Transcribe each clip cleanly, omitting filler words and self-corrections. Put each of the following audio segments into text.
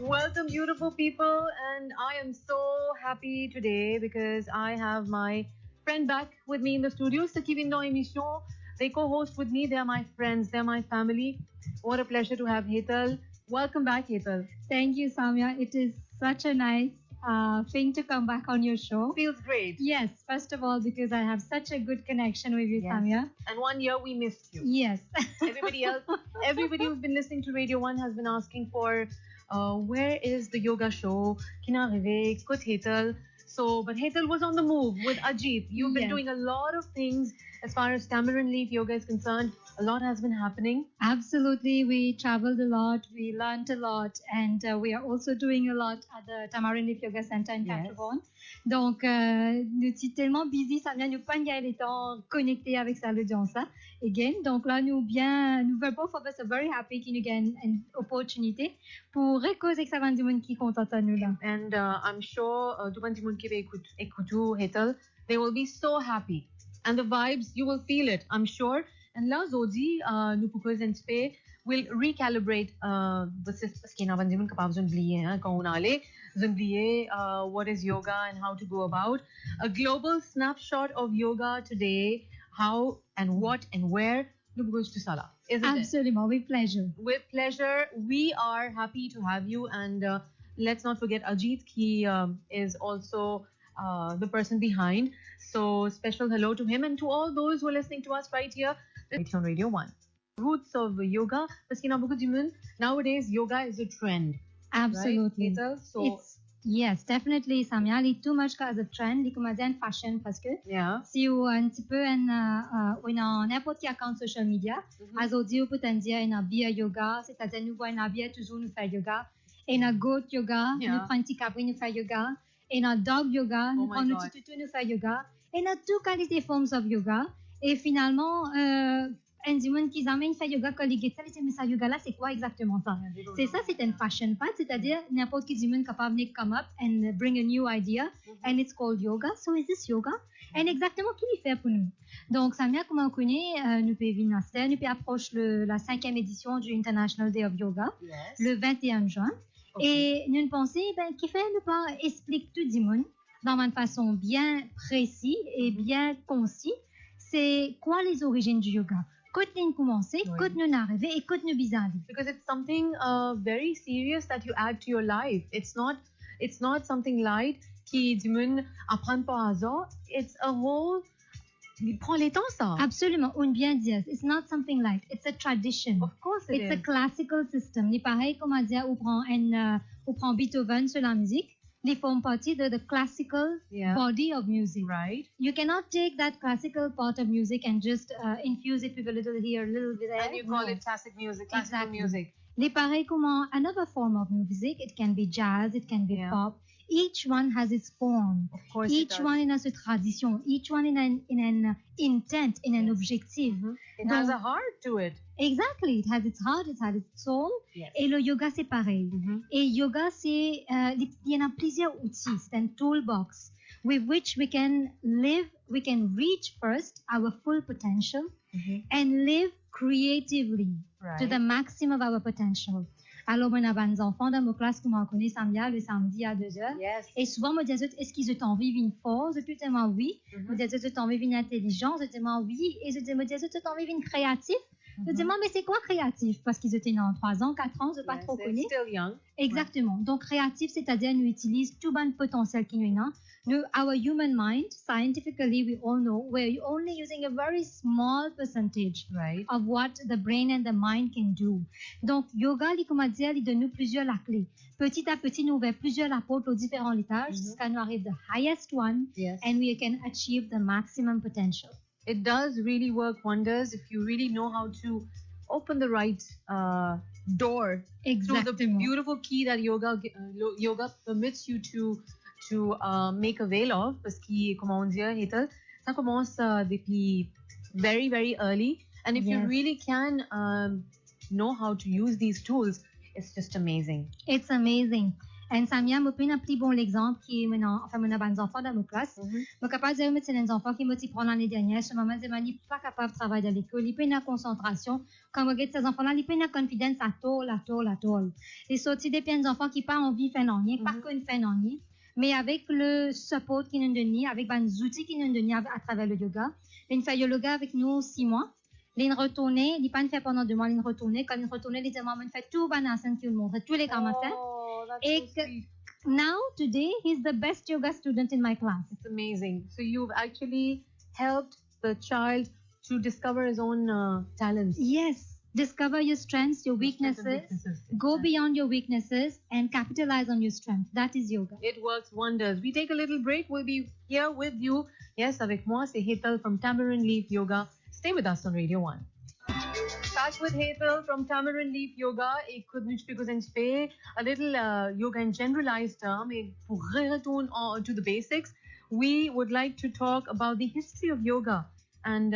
Welcome, beautiful people, and I am so happy today because I have my friend back with me in the studio, Sakivindo Emission. They co-host with me. They are my friends. They are my family. What a pleasure to have Hetal. Welcome back, Hetal. Thank you, Samya. It is such a nice thing to come back on your show. Feels great. Yes, first of all, because I have such a good connection with you, Samya. And 1 year we missed you. Yes. Everybody else, everybody who's been listening to Radio 1 has been asking for where is the yoga show? Kina Reve, Kut Hetal. So, but Hetal was on the move with Ajit. You've been doing a lot of things as far as Tamarind Leaf Yoga is concerned. A lot has been happening. Absolutely. We traveled a lot. We learned a lot. And we are also doing a lot at the Tamarind Leaf Yoga Center in Capricorn. Donc, nous sommes tellement busy, ça vient nous pas gagner le temps connecté avec sa audience again. Donc là, nous both of us are very happy qu'il nous gagne une opportunité pour récauser que ça va du monde qui content à nous là. And I'm sure tout le monde qui va écouter Hetal, they will be so happy. And the vibes, you will feel it, I'm sure. And là, Zodi, nous propose un peu, will recalibrate parce qu'il y a un peu capable d'oublier quand on allait oublier what is yoga and how to go about a global snapshot of yoga today, how and what and where. Nous propose tout ça là, isn't it? Absolument, with pleasure. With pleasure. We are happy to have you, and let's not forget Ajit. He is also the person behind. So special hello to him and to all those who are listening to us right here on Radio 1. Roots of yoga. Nowadays, yoga is a trend. Absolutely. Right? So, yes, definitely, Samya. It's too much as a trend. It's comme un fashion parce que si vous un petit peu en n'importe quel account social media, as audio peut dire une habit yoga, c'est-à-dire nous voyons une habit toujours nous faire yoga, et un goat yoga, nous prenons un petit cabri nous faire yoga, et un dog yoga, nous prenons un petit tutu nous faire yoga, et on a tout qualité forms of yoga, et finalement un dimanche qui amène faire yoga colligé ça mais ça yoga là c'est quoi exactement ça c'est ça c'est une fashion part c'est-à-dire n'importe qui dimanche capable de come up and bring a new idea and it's called yoga. So is this yoga and exactement qui le fait pour nous donc Samia comme on connaît nous pouvons venir nous pouvons approcher la 5e édition du International Day of Yoga le 21 juin et nous pensons qui fait ne pas expliquer tout dimanche dans une façon bien précise et bien concis c'est quoi les origines du yoga. Quand nous commencer, quand nous arriver et quand nous bizarre. Because it's something very serious that you add to your life. It's not something light qui diminue apprendre par hasard. It's a whole. Il prend les temps ça. Absolument, on bien dire. It's not something light. It's a tradition. Of course it is. It's a classical system. C'est pareil comme dire, on prend Beethoven sur la musique. They form partie de the classical body of music. Right. You cannot take that classical part of music and just infuse it with a little here, a little there. And you call it classic music, classical music. Les pareil comment another form of music, it can be jazz, it can be pop. Each one has its form. Of course each one in a tradition. Each one in an intent, in an objectif. It has a heart to it. Exactly. It has its heart, it has its soul. Yes. Et le yoga, c'est pareil. Et yoga, c'est, il y en a plusieurs outils. C'est un toolbox with which we can live, we can reach first our full potential and live creatively to the maximum of our potential. Alors, on a des enfants dans ma classe qui m'ont connu Samia le samedi à 2h. Yes. Et souvent, me disent, est-ce qu'ils ont envie d'une force? Je dis, oui. Me disent, tu as envie d'une intelligence? Je dis, oui. Et je dis, me disent, tu as envie d'une créatif? Je dis, mais c'est quoi créatif? Parce qu'ils étaient dans 3 ans, 4 ans, je ne pas trop connu. Still young. Exactement. Donc, créatif, c'est-à-dire, nous utilisons tout le potentiel qui nous a. Our human mind, scientifically, we all know, we're only using a very small percentage of what the brain and the mind can do. Donc, yoga, comme on dit, il donne nous plusieurs la clé. Petit à petit, nous ouvrons plusieurs la porte aux différents étages jusqu'à nous arriver the highest one and we can achieve the maximum potential. It does really work wonders if you really know how to open the right door through the beautiful key that yoga permits you to make avail of. Parce que, comment on dit, Hetal, ça commence depuis very, very early. And if you really can know how to use these tools, it's just amazing. It's amazing. Et Samia m'a pris un petit bon exemple qui est maintenant, enfin, mon des enfants dans ma classe. Je suis capable de dire que c'est des enfants qui m'ont dit prendre l'année dernière. Ce moment, je suis pas capable de travailler à l'école. Il n'y a pas une concentration. Quand on regarde ces enfants-là, il n'y a pas une confidence à tout. Et sorti des enfants qui n'ont pas envie de faire rien, pas qu'on fait rien. Mais avec le support qu'ils nous donnent, avec les outils qu'ils nous donnent à travers le yoga, ils fait le yoga avec nous 6 mois. Ils retournent, ils ne pas fait pendant 2 mois, ils retournent. Quand ils retournent, ils disent, maman, fait tout banasan qu'ils nous montrent, tous les gamins fait. That's so sweet. Now, today, he's the best yoga student in my class. It's amazing. So you've actually helped the child to discover his own talents. Yes. Discover your strengths, your weaknesses. Go beyond your weaknesses and capitalize on your strengths. That is yoga. It works wonders. We take a little break. We'll be here with you. Yes, avec moi, c'est Hetal from Tamarind Leaf Yoga. Stay with us on Radio 1. Back with Hetal from Tamarind Leaf Yoga. Et a little yoga in generalized term. Et pour return to the basics, we would like to talk about the history of yoga and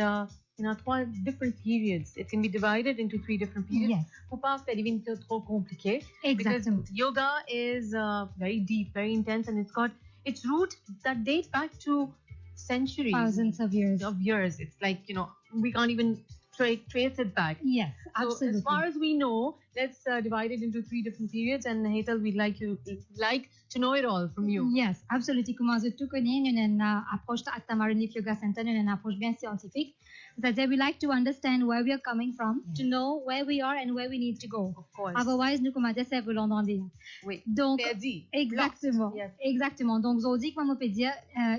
three different periods. It can be divided into 3 different periods. Yes. Pour pas faire even trop compliqué. Exactly. Because yoga is very deep, very intense, and it's got its roots that date back to centuries. Thousands of years. It's like, we can't even trace it back. Yes, absolutely. So as far as we know, let's divide it into 3 different periods. And Hetal, we'd like to know it all from you. Yes, absolutely. Comment je tout connais, nous avons une approche à Tamarind Leaf Yoga Center, nous avons une approche bien scientifique. C'est-à-dire, we like to understand where we are coming from, to know where we are and where we need to go. Of course. Otherwise, nous comment dire, c'est volant dans des. Oui. Donc, perdu. Exactement. Yes. Exactement. Donc, aujourd'hui, comme on peut dire,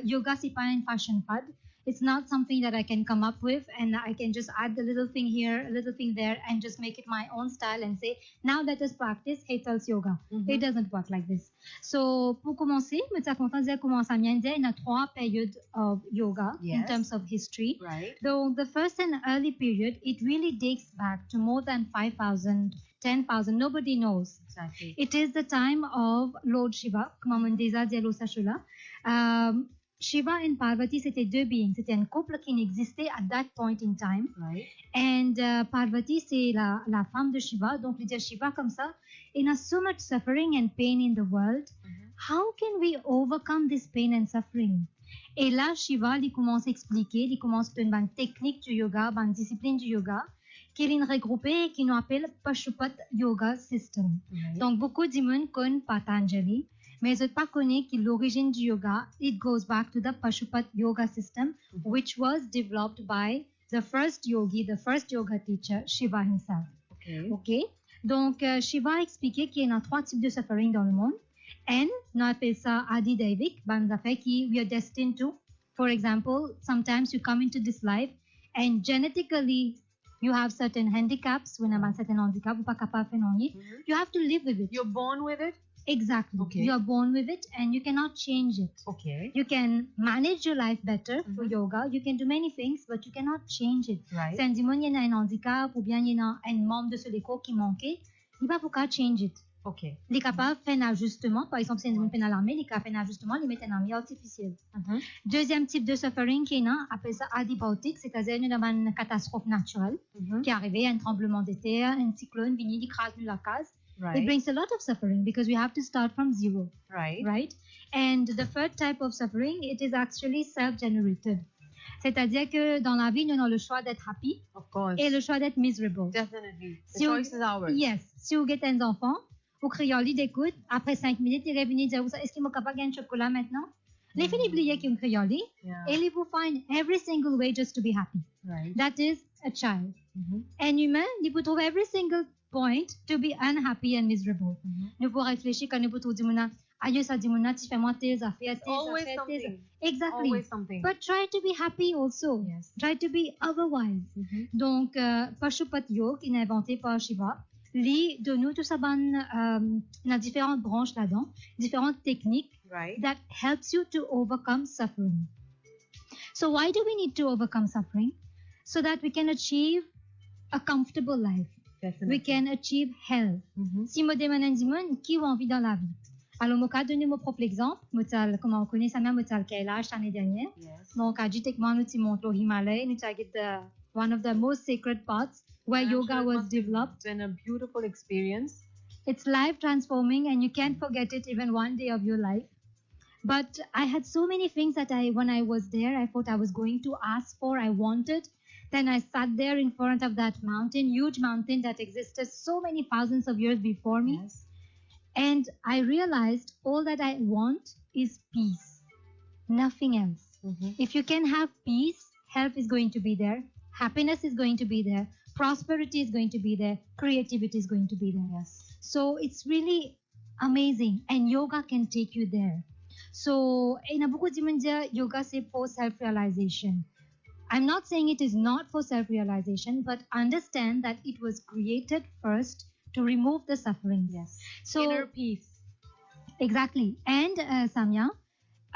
yoga, c'est pas une fashion fad. It's not something that I can come up with and I can just add a little thing here, a little thing there, and just make it my own style and say, now let us practice Hetal's yoga. It doesn't work like this. So, pour commencer, je suis content de dire comment ça vient de dire, il y a 3 périodes of yoga in terms of history. Right. So, the first and early period, it really dates back to more than 5,000, 10,000, nobody knows. Exactly. It is the time of Lord Shiva, comme on disait Shiva and Parvati, c'était 2 beings. C'était un couple qui n'existait at that point in time. Right. And Parvati, c'est la femme de Shiva. Donc, il dit Shiva comme ça. In a so much suffering and pain in the world, how can we overcome this pain and suffering? Et là, Shiva, il commence à expliquer, il commence à une technique du yoga, une discipline du yoga, qu'il est regroupé et qu'il nous appelle Pashupat Yoga System. Right. Donc, beaucoup de monde connaissent Patanjali. Mais je ne pas connais que l'origine du yoga, it goes back to the Pashupat Yoga system, which was developed by the first yogi, the first yoga teacher, Shiva himself. Okay. Donc, Shiva a expliqué qu'il y a 3 types de suffering dans le monde. And, on appelle ça Adi Daivik, ben, we are destined to. For example, sometimes you come into this life and genetically you have certain handicaps. When you have certain handicap, you have to live with it. You're born with it? Exactly. Okay. You are born with it and you cannot change it. Okay. You can manage your life better through yoga. You can do many things, but you cannot change it. Right. Si un dimanche, il y a un handicap ou bien il y a un membre de ce déco qui manquait, il va pouvoir change it. Okay. Il est capable de faire un ajustement. Par exemple, si un dimanche dans l'armée, il est capable de faire un ajustement, il met un armée artificielle. Deuxième type de suffering qui est là, appelle ça adipautique, c'est-à-dire une catastrophe naturelle qui est arrivée, un tremblement de terre, un cyclone, venu, il crase la case. Right. It brings a lot of suffering because we have to start from zero. Right. Right? And the third type of suffering, it is actually self-generated. C'est-à-dire que dans la vie, nous avons le choix d'être happy Of course. et le choix d'être miserable. Definitely. The Si choice is ours. Yes. Si vous êtes un enfant, vous criez en lit d'écoute, après 5 minutes, il est venu dire, est-ce qu'il m'a capable de gagner un chocolat maintenant? Les filles oubliez qu'il me crie en lit et il vous find every single way just to be happy. Right. That is a child. Un humain, il peut trouver every single point to be unhappy and miserable. Nous pouvons réfléchir quand nous pouvons dire, aïe, ça dit, tu fais moi tes affaires, Always something. Exactly. Always something. But try to be happy also. Yes. Try to be otherwise. Donc, Pashupat Yoga, qui est inventé par Shiva, lit de nous tout ça, il y a différentes branches là-dedans, différentes techniques that helps you to overcome suffering. So why do we need to overcome suffering? So that we can achieve a comfortable life. Definitely. We can achieve health. Si je demande un dimanche, qui a envie dans la vie? Alors, je vais donner mon propre exemple. Comme on connaît sa mère, je suis Kailash l'année dernière. Yes. Donc, à Jitekman, nous sommes au Himalaya. Nous sommes one of the most sacred parts where yoga was developed. It's been a beautiful experience. It's life transforming, and you can't forget it even one day of your life. But I had so many things that when I was there, I thought I was going to ask for, I wanted. Then I sat there in front of that mountain, huge mountain that existed so many thousands of years before me. Yes. And I realized all that I want is peace, nothing else. If you can have peace, health is going to be there, happiness is going to be there, prosperity is going to be there, creativity is going to be there. Yes. So it's really amazing, and yoga can take you there. So, il y a beaucoup de gens qui disent yoga c'est for self-realization. I'm not saying it is not for self-realization, but understand that it was created first to remove the suffering. Yes. So, Inner peace. Exactly. And Samya,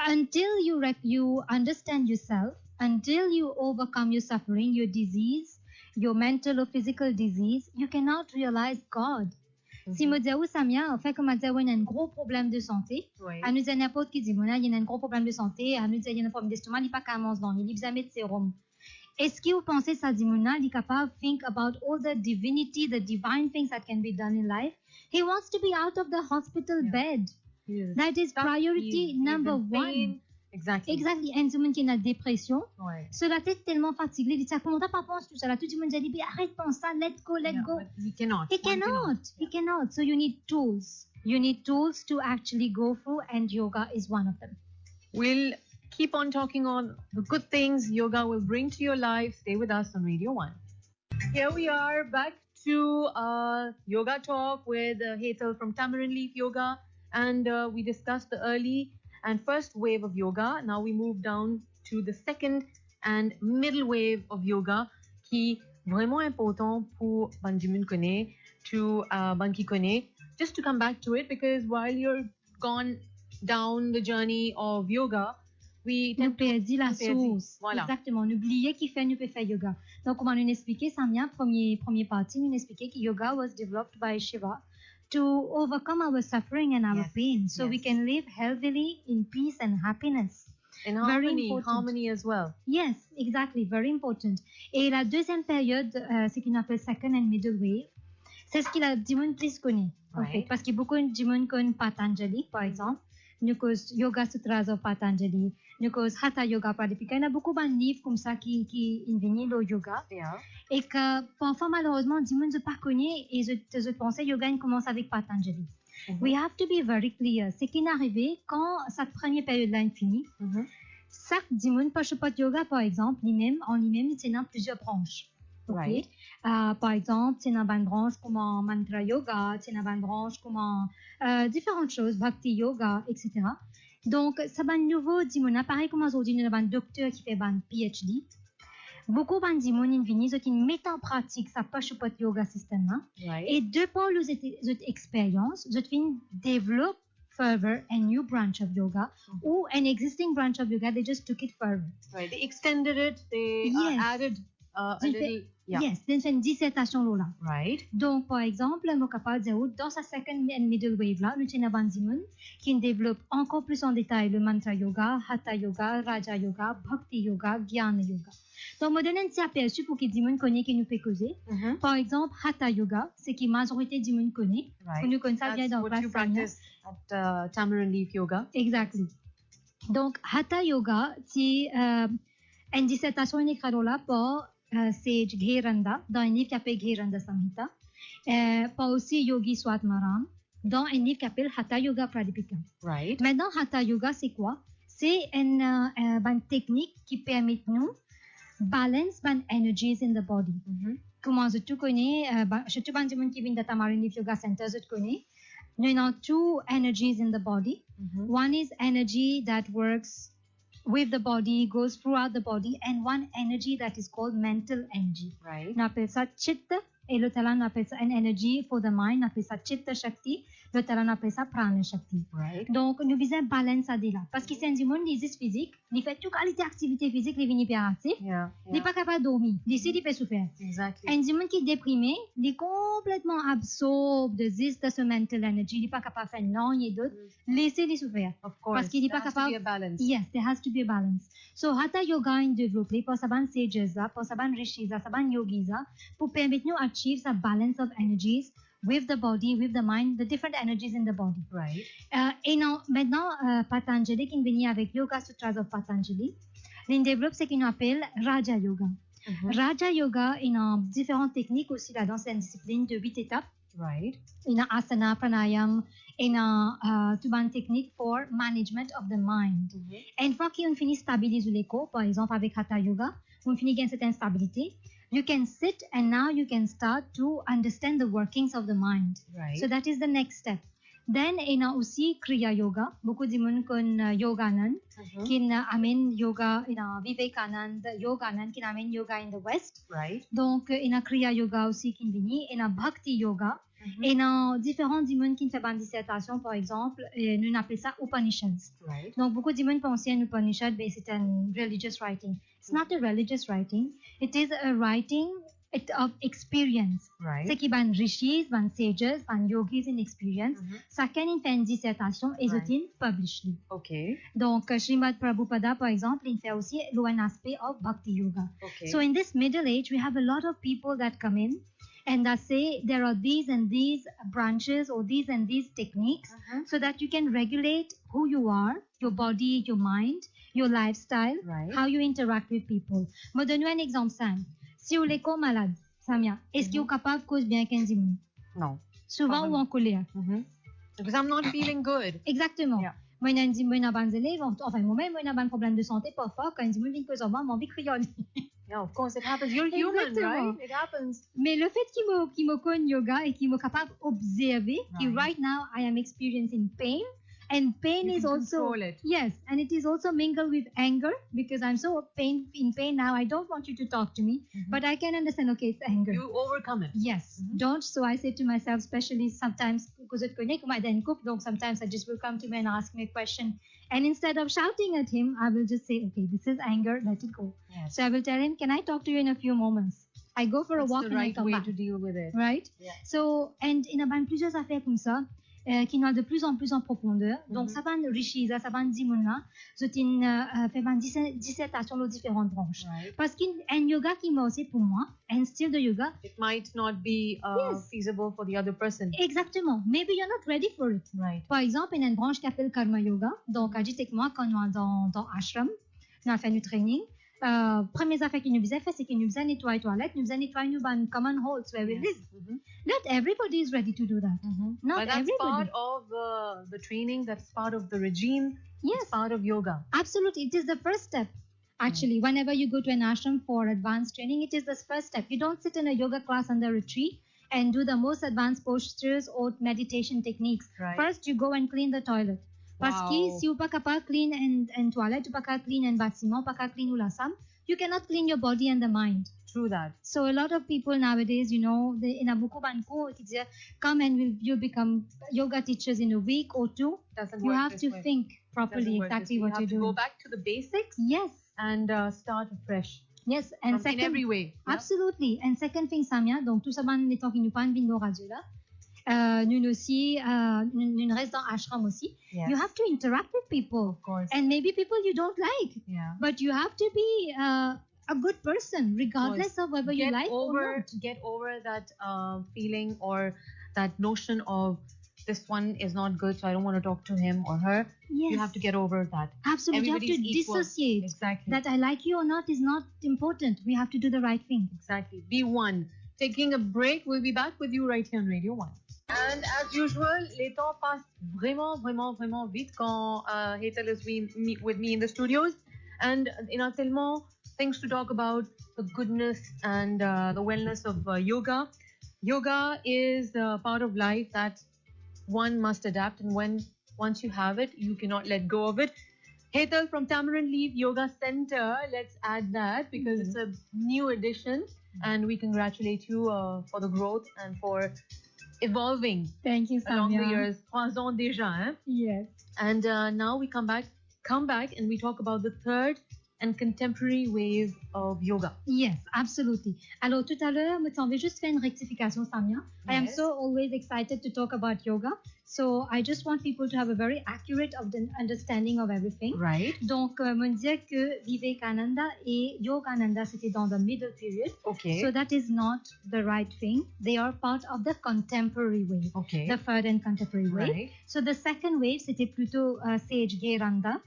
until you understand yourself, until you overcome your suffering, your disease, your mental or physical disease, you cannot realize God. Si je dis Samia, en fait, comme je dis, il y a un gros problème de santé. Elle nous dit n'importe qui dit, il y a un gros problème de santé. Elle nous dit, il y a un problème d'estomac, il n'y a pas qu'à manger dans il y a de sérum. Est-ce que vous pensez ça dit, il est capable de think about all the divinity, the divine things that can be done in life? He wants to be out of the hospital bed. Yes. That is priority number one. Exactly. Exactly. And someone qui a une dépression, la tête tellement fatiguée, il dit, comment t'as pas pensé tout ça? Tout le monde dit, arrête de penser ça, let go. But he cannot. He cannot. So you need tools. You need tools to actually go through, and yoga is one of them. We'll keep on talking on the good things yoga will bring to your life. Stay with us on Radio 1. Here we are back to yoga talk with Hetal from Tamarind Leaf Yoga. And we discussed the early and first wave of yoga. Now we move down to the second and middle wave of yoga, qui vraiment important pour Banjimun Kone, to Banki Kone. Just to come back to it, because while you're gone down the journey of yoga, we nous perdit la source. Voilà. Exactement. On oubliait qu'il fait, nous peut faire yoga. Donc, on va nous expliquer, Samia, premier partie, nous expliquer que yoga was developed by Shiva to overcome our suffering and our pain, so we can live healthily in peace and happiness. In harmony as well. Yes, exactly, very important. Et la deuxième période, c'est qu'on appelle second and middle wave. C'est ce qu'il a dit, on plus connaît, en fait, parce que beaucoup de gens connaissent Patanjali, par exemple. Nous connaissons Yoga Sutras of Patanjali, nous connaissons Hatha Yoga Pradipika. Il y a beaucoup de livres comme ça qui viennent le yoga. Et que parfois, malheureusement, les gens ne pas connaissent et je pensais que yoga commence avec Patanjali. We have to be very clear. C'est qui est arrivé quand cette première période-là est finie. Chaque dimanche, pas yoga, par exemple, lui-même, il y a plusieurs branches. Right. Par exemple, c'est une branche comme mantra yoga, c'est une branche comme différentes choses, bhakti yoga, etc. Donc, ça va nouveau dimona, pareil comme aujourd'hui, il y a un docteur qui fait un PhD. Beaucoup de dimona qui mettent en pratique ça pas le yoga système. Et depuis les expériences, ils développent further a new branch of yoga or an existing branch of yoga, they just took it further. Right. They extended it, they added a little. Yes, then c'est une dissertation là. Right. Donc, par exemple, je suis capable de dire, dans sa second and middle wave là, nous avons des gens qui développent encore plus en détail le mantra yoga, hatha yoga, raja yoga, bhakti yoga, jnana yoga. Donc, je donne un petit aperçu pour que les gens connaissent qui nous peut causer. Par exemple, hatha yoga, c'est que la majorité des gens connaissent. Right. Nous connaissons ça bien dans what you practice at Tamarind Leaf Yoga. Exactly. Donc, hatha yoga, c'est une dissertation écrite là pour c'est Gheranda, dans un livre qui s'appelle Gheranda Samhita, pas aussi Yogi Swatmaram, dans un livre qui s'appelle Hatha Yoga Pradipika. Right. Maintenant, Hatha Yoga, c'est quoi? C'est une technique qui permet nous balance les energies in the body. Comment je te connais, je te dis que qui vient de Tamarind Leaf Yoga Center, je te connais. Nous avons two energies in the body. One is energy that works with the body, goes throughout the body, and one energy that is called mental energy. Right. On appelle ça chitta, et le talent appelle ça an energy for the mind, on appelle ça chitta shakti, le talent appelle ça prana shakti. Right. Donc, nous visons balance ça là. Parce que c'est un monde qui existe physique, il fait toute qualité d'activité physique, il est hyperactif, il n'est pas capable de dormir, il peut souffrir. Exactly. Un monde qui est déprimé, il est complètement absorbé de ce mental energy, il n'est pas capable de faire non et d'autres, laissez-les souffrir. Of course. Parce qu'il n'est pas capable. There has to be a balance. Yes, there has to be a balance. So, Hatha Yoga est développé pour saban sages, pour saban rishis, saban yogis, pour permettre nous achieve sa balance of energies with the body, with the mind, the different energies in the body. Right. Et non, maintenant, Patanjali, qui vient avec Yoga Sutras of Patanjali, il développe ce qu'on appelle Raja Yoga. Raja Yoga, il y a différentes techniques aussi là dans cette discipline de 8 étapes. Right. Il y a asana, pranayam, il y a toute une technique for management of the mind. Et une fois qu'on finit stabiliser les corps, par exemple avec Hatha Yoga, on finit gagner cette instabilité, you can sit and now you can start to understand the workings of the mind. Right. So that is the next step. Then il y a aussi Kriya Yoga. Beaucoup de gens connaissent Yoganand, qui amène yoga, il y a Vivekananda, Yoganand, qui amène yoga in the West. Right. Donc, il y a Kriya Yoga aussi qui vient, il y a Bhakti Yoga. Et il y a différents démons qui font une dissertation, par exemple, et nous appelons ça Upanishads. Right. Donc, beaucoup de démons pensent à un Upanishad, mais c'est un religious writing. It's not a religious writing. It is a writing of experience. Right. C'est qui ban rishis, ban sages, ban yogis in experience. Chacun fait une dissertation et c'est published. Okay. Donc, Srimad Prabhupada, par exemple, il fait aussi un aspect of Bhakti Yoga. Okay. So, in this middle age, we have a lot of people that come in and that say there are these and these branches or these and these techniques so that you can regulate who you are, your body, your mind, your lifestyle, Right. how you interact with people. Je donne un exemple simple. Si vous êtes malade, Samia, est-ce que vous êtes capable de causer bien 15 minutes? No. Souvent, ou en colère. Because I'm not feeling good. Exactement. Yeah. Moi, je dis, moi, j'ai élèves, enfin, moi-même, moi, j'ai un problème de santé, parfois, quand je dis, moi, je cause moi, j'ai envie de crier. Yeah, of course, it happens. You're human, Exactement. right? It happens. Mais le fait qu'il me connaisse yoga et qu'il me capable d'observer, que right now I am experiencing pain, and pain You is can also control it. yes, and it is also mingled with anger because I'm so in pain now. I don't want you to talk to me, but I can understand. Okay, it's anger. You overcome it. Yes, don't. So I say to myself, especially sometimes because it connect my then cook. Donc sometimes I just will come to me and ask me a question, and instead of shouting at him, I will just say, okay, this is anger. Let it go. Yes. So I will tell him, can I talk to you in a few moments? I go for a That's walk the and I right come way back. to deal with it. Right? Yeah. So, and il y a plusieurs affaires comme ça qui n'ont de plus en plus en profondeur. Donc, ça va enrichir, ça va dire, c'est une fait une dissertation de différentes branches. Right. Parce qu'un yoga qui m'a aussi pour moi, un style de yoga, It might not be Yes. feasible for the other person. exactement, maybe you're not ready for it. Right. Par exemple, il y a une branche qui s'appelle Karma Yoga. Donc, elle dit avec moi, quand on est dans ashram, on a fait du training. Première affaire qu'il nous faisait faire, c'est qu'il nous faisait nettoyer les toilettes, nous faisait nettoyer nos common holes where we live. Not everybody is ready to do that. Not But that's everybody. part of the training. That's part of the regime. Yes. It's part of yoga. Absolutely, it is the first step. Actually, whenever you go to an ashram for advanced training, it is the first step. You don't sit in a yoga class under a tree and do the most advanced postures or meditation techniques. Right. First, you go and clean the toilet. Parce que Wow. si vous pas capable clean and toilette, vous pas capable clean un bâtiment, pas capable clean ou la salle, you cannot clean your body and the mind. True that. So a lot of people nowadays, you know, il y a beaucoup de cours qui disent, come and you become yoga teachers in a week or two. Doesn't You work have this to way. think Doesn't properly work this exactly way. what You have you're to go doing. back to the basics Yes, and start afresh. yes. And In second, every way. Yeah. absolutely. And second thing, Samia, donc tout ça, les temps qui nous parlent, nos radios là, nous aussi, nous restons dans ashram aussi. Yes. You have to interact with people. Of course. And maybe people you don't like, Yeah. but you have to be a good person, regardless of whether you like or not. Get over that feeling or that notion of this one is not good, so I don't want to talk to him or her. Yes. You have to get over that. Absolutely. You have to Everybody's equal. dissociate. Exactly. That I like you or not is not important. We have to do the right thing. Exactly. Be one. Taking a break. We'll be back with you right here on Radio 1. And as usual, les temps passent vraiment vite quand Hetal is with me in the studios. And in our tellement things to talk about, the goodness and the wellness of yoga. Yoga is a part of life that one must adapt, and once you have it, you cannot let go of it. Hetal from Tamarind Leaf Yoga Center, let's add that because it's a new addition, and we congratulate you for the growth and for evolving Thank you, along the Samia. years. 3 ans déjà, hein? Yes. And now we come back and we talk about the third and contemporary ways of yoga. Yes, absolutely. Alors, tout à l'heure, je t'en vais juste faire une rectification, Samia. I am so always excited to talk about yoga. So, I just want people to have a very accurate understanding of everything. Right. Donc, me dire que Vivekananda et Yogananda, c'était dans the middle period. Okay. So, that is not the right thing. They are part of the contemporary wave. Okay. The third and contemporary wave. Right. So, the second wave, c'était plutôt Sage Geranda.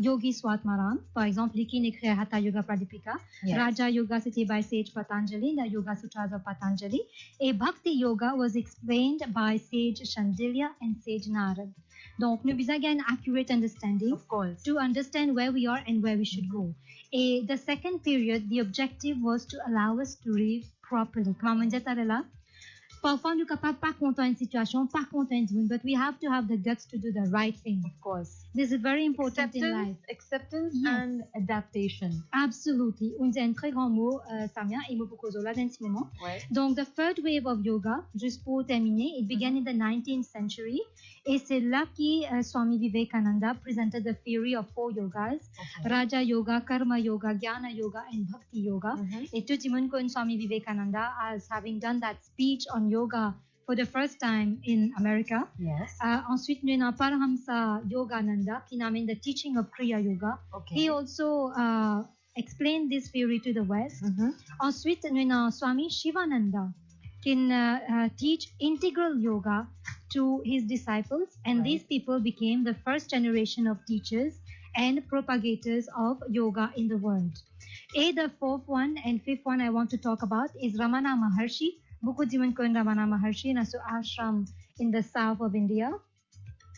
Yogi Swatmaram, par exemple, Likin écrit Hatha Yoga Pradipika. Yes. Raja Yoga, c'était by Sage Patanjali, the Yoga Sutras of Patanjali. Et Bhakti Yoga was explained by Sage Shandilya and Sage Narad. Donc, nous avons an accurate understanding Of course. to understand where we are and where we should go. Et the second period, the objective was to allow us to live properly. Comme on dit là, parfois, nous ne sommes pas contents d'une situation, pas contents d'une, but we have to have the guts to do the right thing. Of course. This is very important in life. Acceptance Yes. and adaptation. Absolutely. On dit un très grand mot, Samia, et beaucoup là dans ce moment. Ouais. Donc, the third wave of yoga, juste pour terminer, it began in the 19th century. Et c'est là que Swami Vivekananda presented the theory of 4 yogas. Okay. Raja Yoga, Karma Yoga, Jnana Yoga, and Bhakti Yoga. Et tout le monde connaît Swami Vivekananda as having done that speech on yoga for the first time in America. Yes. Ensuite, nous avons Paramahamsa Yogananda, qui amène the teaching of Kriya Yoga. Okay. He also explained this theory to the West. Ensuite, nous avons Swami Shivananda, qui teach integral yoga to his disciples, and these people became the first generation of teachers and propagators of yoga in the world. And the fourth one and fifth one I want to talk about is Ramana Maharshi. Beaucoup de gens connaissent Ramana Maharshi in a ashram in the south of India.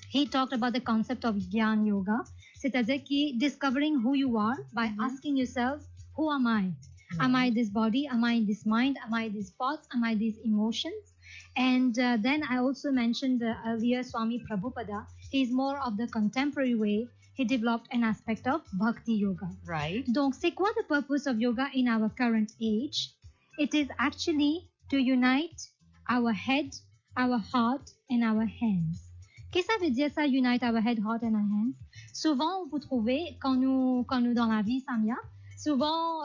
He talked about the concept of Gyan Yoga, c'est-à-dire que discovering who you are by asking yourself, who am I? Am I this body? Am I this mind? Am I these thoughts? Am I these emotions? And then I also mentioned earlier Swami Prabhupada. He's more of the contemporary way. He developed an aspect of Bhakti Yoga. Right. Donc, c'est quoi the purpose of yoga in our current age? It is actually to unite our head, our heart, and our hands. Qu'est-ce que ça veut dire ça, unite our head, heart, and our hands? Souvent, vous trouvez, quand nous dans la vie, Samia, souvent,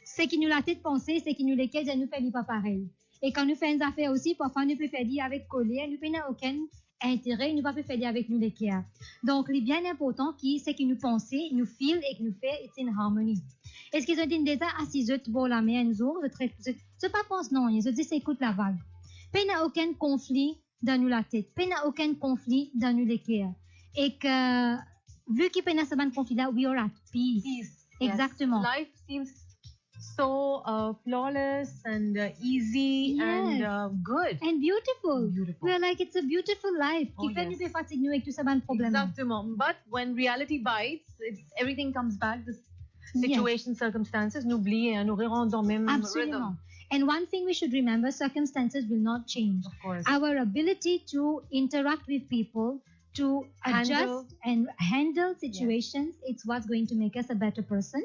ce qui nous la tête pensée, c'est qui nous lesquels nous fait pas pareil. Et quand nous faisons des affaires aussi, parfois nous pouvons faire avec colère, nous n'avons aucun intérêt, nous ne pouvons pas faire avec nous lesquels. Donc, il est bien important c'est que nous pensons, nous feel et que nous faisons, it's in harmony. Est-ce qu'ils ont dit déjà assis pour la main un jour, je pas pense non, je dis c'est écoute la vague. Puis il n'y a aucun conflit dans nous la tête, puis il n'y a aucun conflit dans nous lesquels. Et que, vu qu'il n'y a pas de conflit là, we are at peace. Peace. Exactement. Yes. Life seems so flawless and easy and good. And beautiful. Beautiful. We're like, it's a beautiful life. Oh, Qui fait yes. nous fatiguer avec tout ça, ben problème. Exactement. But when reality bites, everything comes back. The situation, circumstances, nous oublions, nous rendons même Absolument. rhythm. And one thing we should remember, circumstances will not change. Of course. Our ability to interact with people, to adjust and handle situations, it's what's going to make us a better person.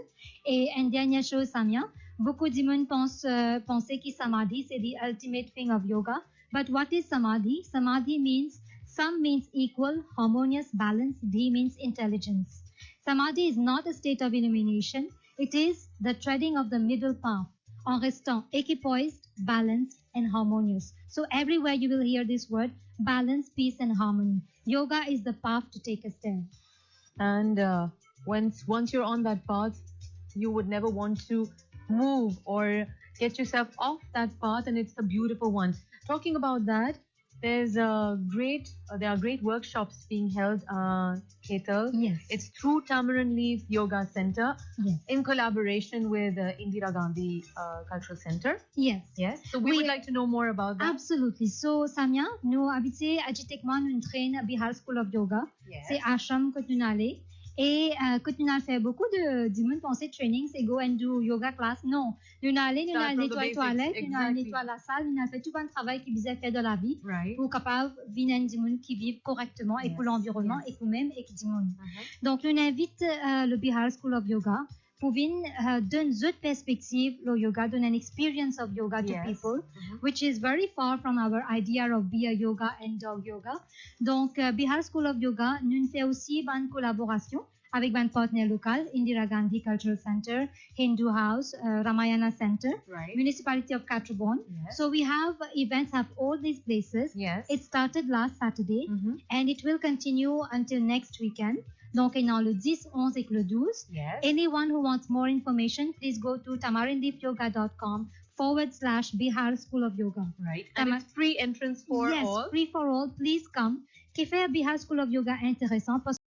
Et une dernière chose, Samia, beaucoup de monde pensent que samadhi, c'est the ultimate thing of yoga. But what is samadhi? Samadhi means, sam means equal, harmonious, balanced, D means intelligence. Samadhi is not a state of illumination. It is the treading of the middle path, en restant equipoised, balanced, and harmonious. So everywhere you will hear this word, balance, peace, and harmony. Yoga is the path to take us there. And once you're on that path, you would never want to move or get yourself off that path, and it's a beautiful one. Talking about that, there are great workshops being held, Ketal. Yes. It's through Tamarin Leaf Yoga Center, Yes. in collaboration with Indira Gandhi Cultural Center. Yes. Yes. So we would like to know more about that. Absolutely. So, Samia, nous habitons à Jitekman, nous traînons à Bihar School of Yoga. Yes. C'est ashram que nous allons. Et que nous allons faire beaucoup de monde penser training, c'est go and do yoga class. Non. Nous allons nettoyer toilette, nous allons nettoyer la salle, nous allons faire tout un travail qui vous a fait de la vie. Right. Pour capable venir du monde qui vivent correctement et pour l'environnement et pour même et du monde. Donc, nous invite le Bihar School of Yoga pour venir donner une autre perspective le yoga, donner an experience of yoga to people, which is very far from our idea of beer yoga and dog yoga. Donc, Bihar School of Yoga, nous fait aussi une collaboration avec un partenaire local, Indira Gandhi Cultural Center, Hindu House, Ramayana Center, Municipality of Catrabon. So we have events at all these places. It started last Saturday and it will continue until next weekend. Donc, il y a le 10, 11 et le 12. Anyone who wants more information, please go to tamarindifyoga.com/Bihar School of Yoga. And it's free entrance for all. Yes, free for all. Please come. Qui fait Bihar School of Yoga intéressant parce